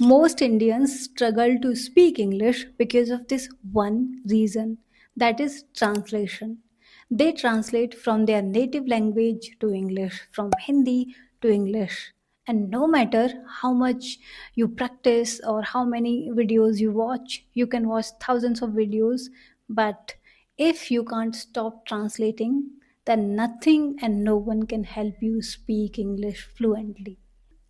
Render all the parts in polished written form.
Most Indians struggle to speak English because of this one reason, that is translation. They translate from their native language to English, from Hindi to English. And no matter how much you practice or how many videos you watch, you can watch thousands of videos, but if you can't stop translating, then nothing and no one can help you speak English fluently.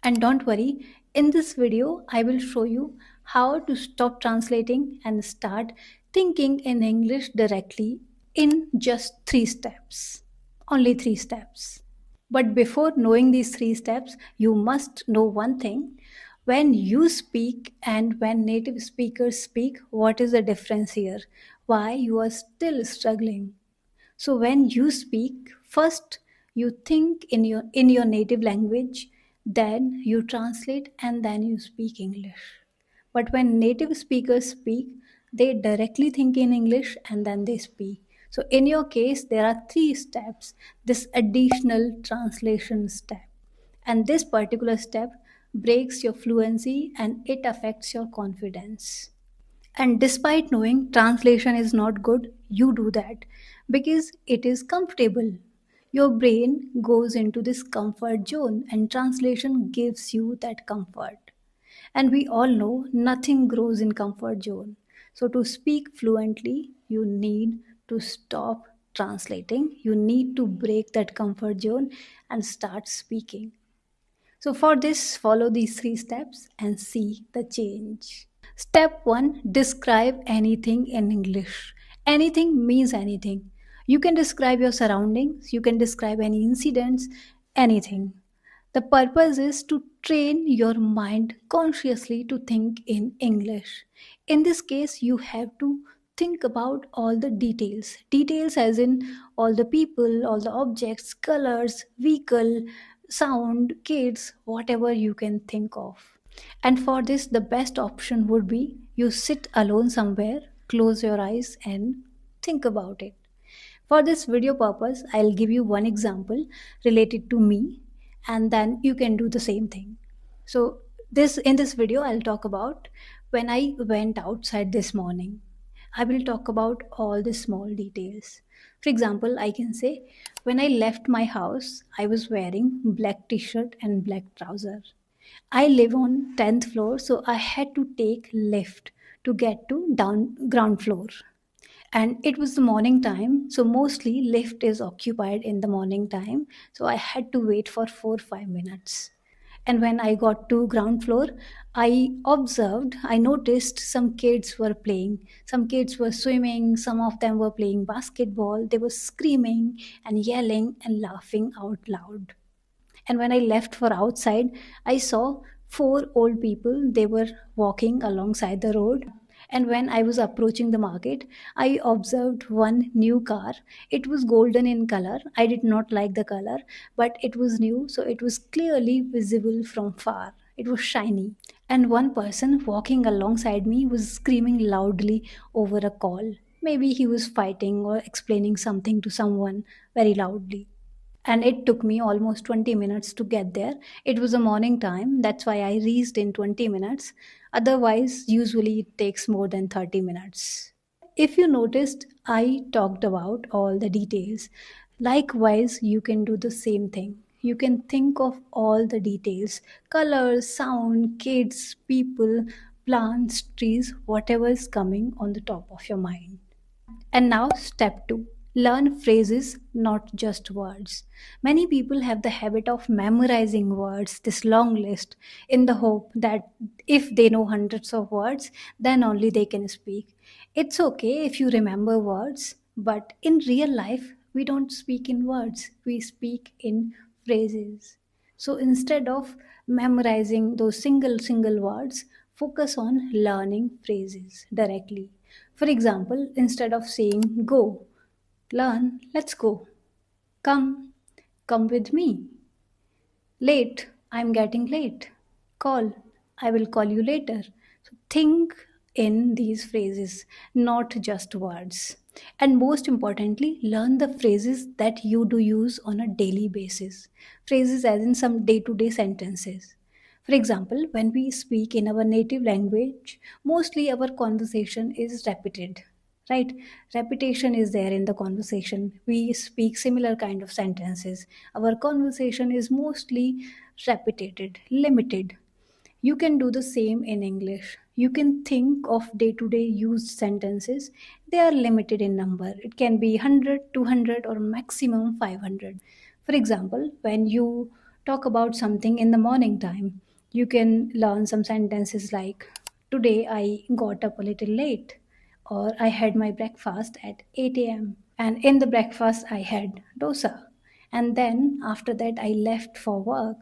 And don't worry, in this video, I will show you how to stop translating and start thinking in English directly in just 3 steps. Only 3 steps. But before knowing these 3 steps, you must know one thing. When you speak and when native speakers speak, what is the difference here? Why you are still struggling? So when you speak, first you think in your native language, then you translate and then you speak English. But when native speakers speak, they directly think in English and then they speak. So in your case, there are 3 steps, this additional translation step. And this particular step breaks your fluency and it affects your confidence. And despite knowing translation is not good, you do that because it is comfortable. Your brain goes into this comfort zone, and translation gives you that comfort. And we all know nothing grows in comfort zone. So to speak fluently, you need to stop translating. You need to break that comfort zone and start speaking. So for this, follow these 3 steps and see the change. Step 1, describe anything in English. Anything means anything. You can describe your surroundings, you can describe any incidents, anything. The purpose is to train your mind consciously to think in English. In this case, you have to think about all the details. Details as in all the people, all the objects, colors, vehicle, sound, kids, whatever you can think of. And for this, the best option would be you sit alone somewhere, close your eyes, and think about it. For this video purpose, I'll give you one example related to me, and then you can do the same thing. So, this in this video, I'll talk about when I went outside this morning. I will talk about all the small details. For example, I can say when I left my house, I was wearing black t-shirt and black trouser. I live on 10th floor, so I had to take lift to get to down ground floor. And it was the morning time, so mostly lift is occupied in the morning time, so I had to wait for 4 5 minutes. And when I got to ground floor, I noticed some kids were playing, some kids were swimming, some of them were playing basketball, they were screaming and yelling and laughing out loud. And when I left for outside, I saw 4 old people. They were walking alongside the road. And when I was approaching the market, I observed one new car. It was golden in color. I did not like the color, but it was new, so it was clearly visible from far. It was shiny. And one person walking alongside me was screaming loudly over a call. Maybe he was fighting or explaining something to someone very loudly, and it took me almost 20 minutes to get there. It was a morning time, that's why I reached in 20 minutes. Otherwise, usually it takes more than 30 minutes. If you noticed, I talked about all the details. Likewise, you can do the same thing. You can think of all the details, colors, sound, kids, people, plants, trees, whatever is coming on the top of your mind. And now, step 2, learn phrases, not just words. Many people have the habit of memorizing words, this long list, in the hope that if they know hundreds of words, then only they can speak. It's okay if you remember words, but in real life, we don't speak in words, we speak in phrases. So instead of memorizing those single words, focus on learning phrases directly. For example, instead of saying go, learn let's go. Come, come with me. Late, I'm getting late. Call, I will call you later. So think in these phrases, not just words. And most importantly, learn the phrases that you do use on a daily basis. Phrases as in some day to day sentences. For example, when we speak in our native language, mostly our conversation is repeated, right? Repetition is there in the conversation. We speak similar kind of sentences. Our conversation is mostly repeated, limited. You can do the same in English. You can think of day to day used sentences. They are limited in number. It can be 100, 200, or maximum 500. For example, when you talk about something in the morning time, you can learn some sentences like, today I got up a little late, or I had my breakfast at 8 a.m. And in the breakfast, I had dosa. And then after that, I left for work.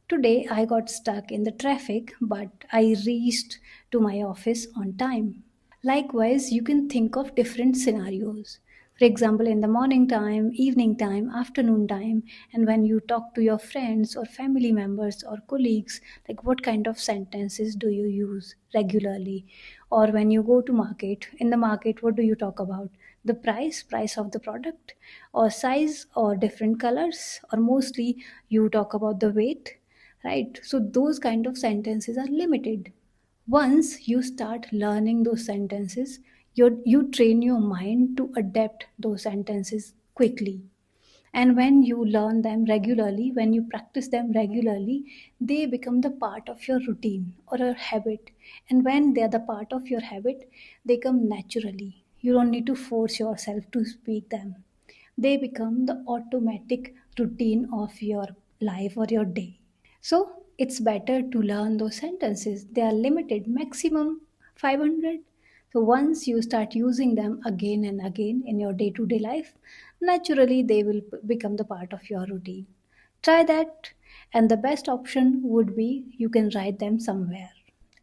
Today, I got stuck in the traffic, but I reached to my office on time. Likewise, you can think of different scenarios. For example, in the morning time, evening time, afternoon time, and when you talk to your friends or family members or colleagues, like what kind of sentences do you use regularly? Or when you go to market, in the market, what do you talk about? The price of the product, or size, or different colors, or mostly you talk about the weight, right? So those kind of sentences are limited. Once you start learning those sentences, you train your mind to adapt those sentences quickly. And when you learn them regularly, when you practice them regularly, they become the part of your routine or a habit. And when they are the part of your habit, they come naturally. You don't need to force yourself to speak them. They become the automatic routine of your life or your day. So it's better to learn those sentences. They are limited, maximum 500. So once you start using them again and again in your day to day life, naturally they will become the part of your routine. Try that, and the best option would be you can write them somewhere.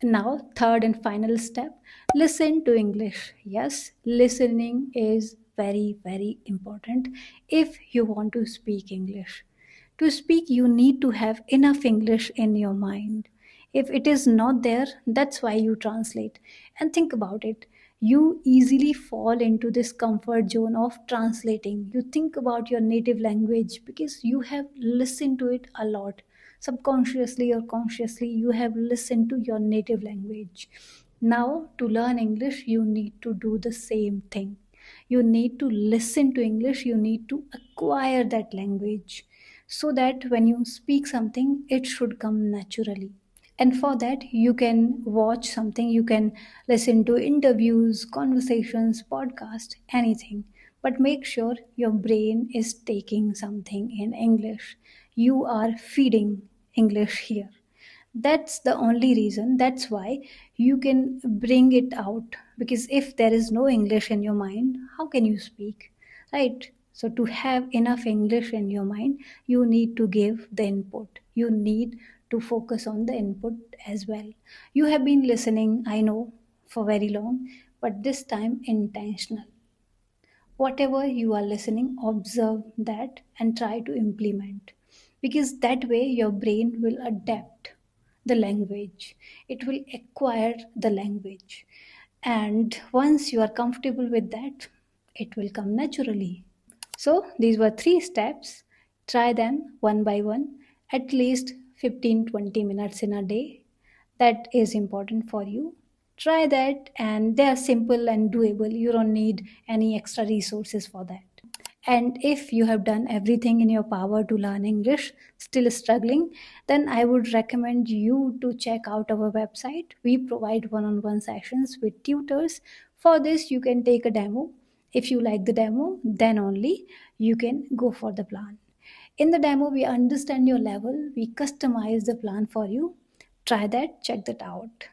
Now, third and final step, listen to English. Yes, listening is very, very important if you want to speak English. To speak, you need to have enough English in your mind. If it is not there, that's why you translate. And think about it. You easily fall into this comfort zone of translating. You think about your native language because you have listened to it a lot. Subconsciously or consciously, you have listened to your native language. Now, to learn English, you need to do the same thing. You need to listen to English, you need to acquire that language so that when you speak something, it should come naturally. And for that, you can watch something, you can listen to interviews, conversations, podcast, anything. But make sure your brain is taking something in English. You are feeding English here. That's the only reason. That's why you can bring it out. Because if there is no English in your mind, how can you speak? Right? So, to have enough English in your mind, you need to give the input. You need to focus on the input as well. You have been listening, I know, for very long, but this time intentional. Whatever you are listening, observe that and try to implement, because that way your brain will adapt the language, it will acquire the language, and once you are comfortable with that, it will come naturally. So these were three steps. Try them one by one, at least 15-20 minutes in a day. That is important for you. Try that, and they are simple and doable. You don't need any extra resources for that. And if you have done everything in your power to learn English, still struggling, then I would recommend you to check out our website. We provide one on one sessions with tutors. For this, you can take a demo. If you like the demo, then only you can go for the plan. In the demo, we understand your level, we customize the plan for you. Try that, check that out.